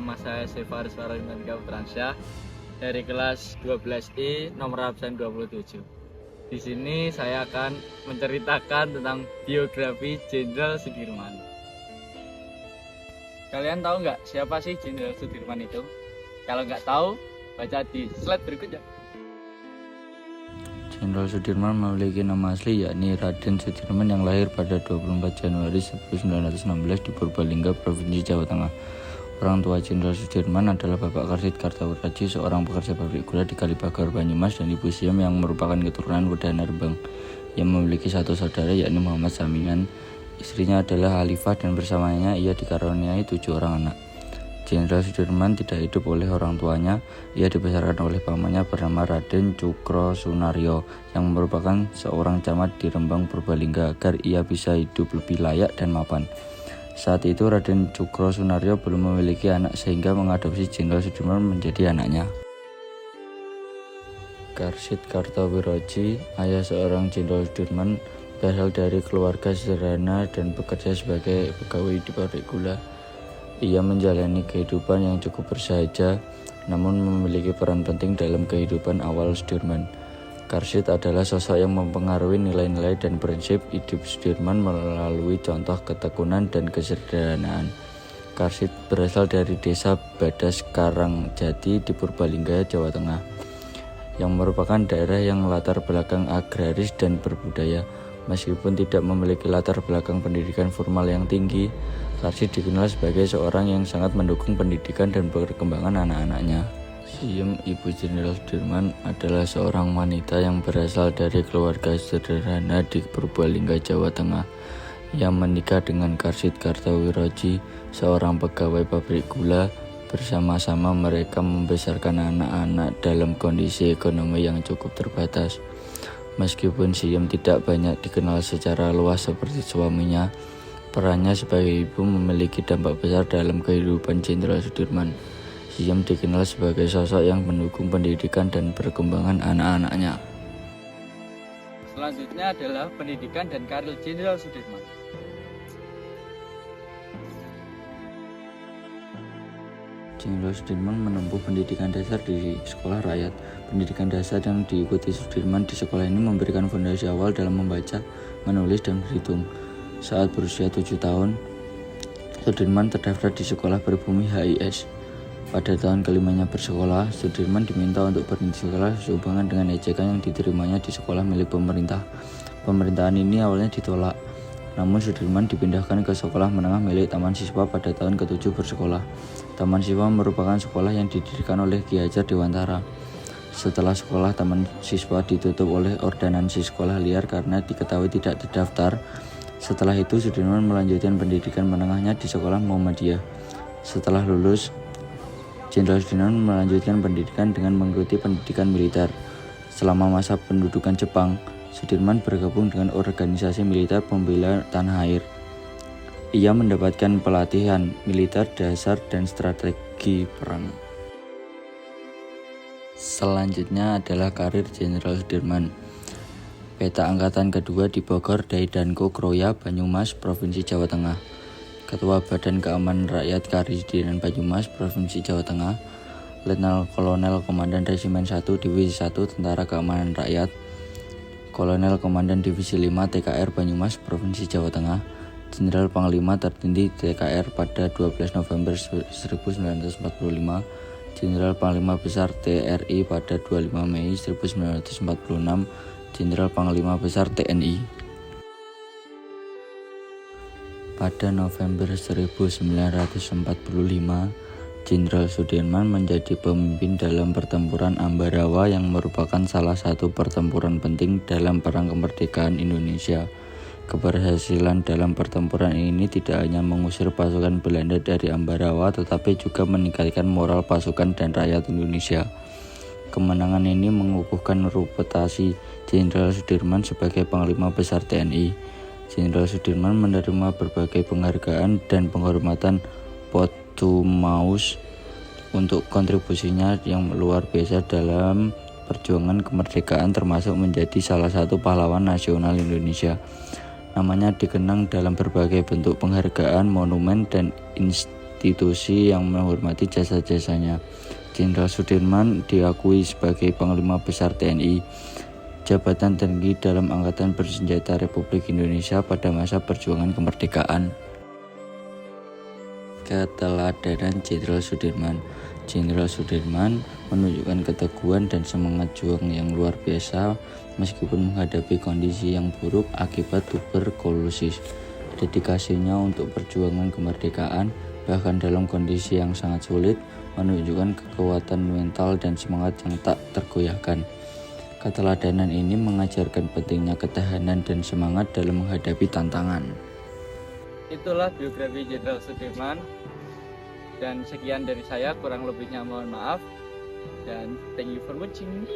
nama saya Sefaris Faralimantika Putransyah dari kelas 12I nomor absen 27. Di sini saya akan menceritakan tentang biografi Jenderal Sudirman. Kalian tahu nggak siapa sih Jenderal Sudirman itu? Kalau nggak tahu, baca di slide berikutnya. Jenderal Sudirman memiliki nama asli yakni Raden Sudirman yang lahir pada 24 Januari 1916 di Purbalingga, Provinsi Jawa Tengah. Orang tua Jenderal Sudirman adalah Bapak Karsid Kartawiraji, seorang pekerja pabrik gula di Kalibagar, Banyumas, dan Ibu Siam yang merupakan keturunan Wedana Rembang yang memiliki satu saudara yakni Muhammad Samingan. Istrinya adalah Halifah dan bersamanya ia dikaruniai 7 orang anak. Jenderal Sudirman tidak hidup oleh orang tuanya. Ia dibesarkan oleh pamannya bernama Raden Cukro Sunaryo yang merupakan seorang camat di Rembang, Purbalingga agar ia bisa hidup lebih layak dan mapan. Saat itu Raden Cukro Sunaryo belum memiliki anak sehingga mengadopsi Jenderal Sudirman menjadi anaknya. Karsid Kartawiraji, ayah seorang Jenderal Sudirman, berasal dari keluarga sederhana dan bekerja sebagai pegawai di pabrik gula. Ia menjalani kehidupan yang cukup bersahaja, namun memiliki peran penting dalam kehidupan awal Sudirman. Karsid adalah sosok yang mempengaruhi nilai-nilai dan prinsip hidup Sudirman melalui contoh ketekunan dan kesederhanaan. Karsid berasal dari desa Badas Karangjati di Purbalingga, Jawa Tengah, yang merupakan daerah yang latar belakang agraris dan berbudaya. Meskipun tidak memiliki latar belakang pendidikan formal yang tinggi, Karsid dikenal sebagai seorang yang sangat mendukung pendidikan dan perkembangan anak-anaknya. Siem, ibu Jenderal Sudirman, adalah seorang wanita yang berasal dari keluarga sederhana di Purbalingga, Jawa Tengah. Ia menikah dengan Karsid Kartawiraji, seorang pegawai pabrik gula. Bersama-sama mereka membesarkan anak-anak dalam kondisi ekonomi yang cukup terbatas. Meskipun Siem tidak banyak dikenal secara luas seperti suaminya, perannya sebagai ibu memiliki dampak besar dalam kehidupan Jenderal Sudirman. Siem dikenal sebagai sosok yang mendukung pendidikan dan perkembangan anak-anaknya. Selanjutnya adalah pendidikan dan karir Jenderal Sudirman. Jenderal Sudirman menempuh pendidikan dasar di sekolah rakyat. Pendidikan dasar yang diikuti Sudirman di sekolah ini memberikan fondasi awal dalam membaca, menulis, dan berhitung. Saat berusia 7 tahun, Sudirman terdaftar di sekolah pribumi HIS. Pada tahun kelimanya bersekolah, Sudirman diminta untuk berhenti sekolah sehubungan dengan ejekan yang diterimanya di sekolah milik pemerintah. Pemerintahan ini awalnya ditolak, namun Sudirman dipindahkan ke sekolah menengah milik Taman Siswa pada tahun ke-7 bersekolah. Taman Siswa merupakan sekolah yang didirikan oleh Ki Hajar Dewantara. Setelah sekolah Taman Siswa ditutup oleh ordonansi sekolah liar karena diketahui tidak terdaftar. Setelah itu Sudirman melanjutkan pendidikan menengahnya di sekolah Muhammadiyah. Setelah lulus, Jenderal Sudirman melanjutkan pendidikan dengan mengikuti pendidikan militer. Selama masa pendudukan Jepang, Sudirman bergabung dengan organisasi militer pembela tanah air. Ia mendapatkan pelatihan militer dasar dan strategi perang. Selanjutnya adalah karir Jenderal Sudirman. Peta Angkatan Kedua di Bogor, Daidanko, Kroya, Banyumas, Provinsi Jawa Tengah. Ketua Badan Keamanan Rakyat Karisidenan Banyumas, Provinsi Jawa Tengah. Letnan Kolonel Komandan Resimen 1 Divisi 1 Tentara Keamanan Rakyat. Kolonel Komandan Divisi 5 TKR Banyumas, Provinsi Jawa Tengah. Jenderal Panglima tertinggi TKR pada 12 November 1945. Jenderal Panglima Besar TRI pada 25 Mei 1946. Jenderal Panglima Besar TNI. Pada November 1945, Jenderal Sudirman menjadi pemimpin dalam pertempuran Ambarawa yang merupakan salah satu pertempuran penting dalam Perang Kemerdekaan Indonesia. Keberhasilan dalam pertempuran ini tidak hanya mengusir pasukan Belanda dari Ambarawa, tetapi juga meningkatkan moral pasukan dan rakyat Indonesia. Kemenangan ini mengukuhkan reputasi Jenderal Sudirman sebagai Panglima Besar TNI. Jenderal Sudirman menerima berbagai penghargaan dan penghormatan Postumaus untuk kontribusinya yang luar biasa dalam perjuangan kemerdekaan, termasuk menjadi salah satu pahlawan nasional Indonesia. Namanya dikenang dalam berbagai bentuk penghargaan, monumen, dan institusi yang menghormati jasa-jasanya. Jenderal Sudirman diakui sebagai Panglima Besar TNI, jabatan tertinggi dalam Angkatan Bersenjata Republik Indonesia pada masa perjuangan kemerdekaan. Keteladanan Jenderal Sudirman. Jenderal Sudirman menunjukkan keteguhan dan semangat juang yang luar biasa meskipun menghadapi kondisi yang buruk akibat tuberkulosis. Dedikasinya untuk perjuangan kemerdekaan, bahkan dalam kondisi yang sangat sulit, menunjukkan kekuatan mental dan semangat yang tak tergoyahkan. Keteladanan ini mengajarkan pentingnya ketahanan dan semangat dalam menghadapi tantangan. Itulah biografi Jenderal Sudirman. Dan sekian dari saya, kurang lebihnya mohon maaf. Dan thank you for watching.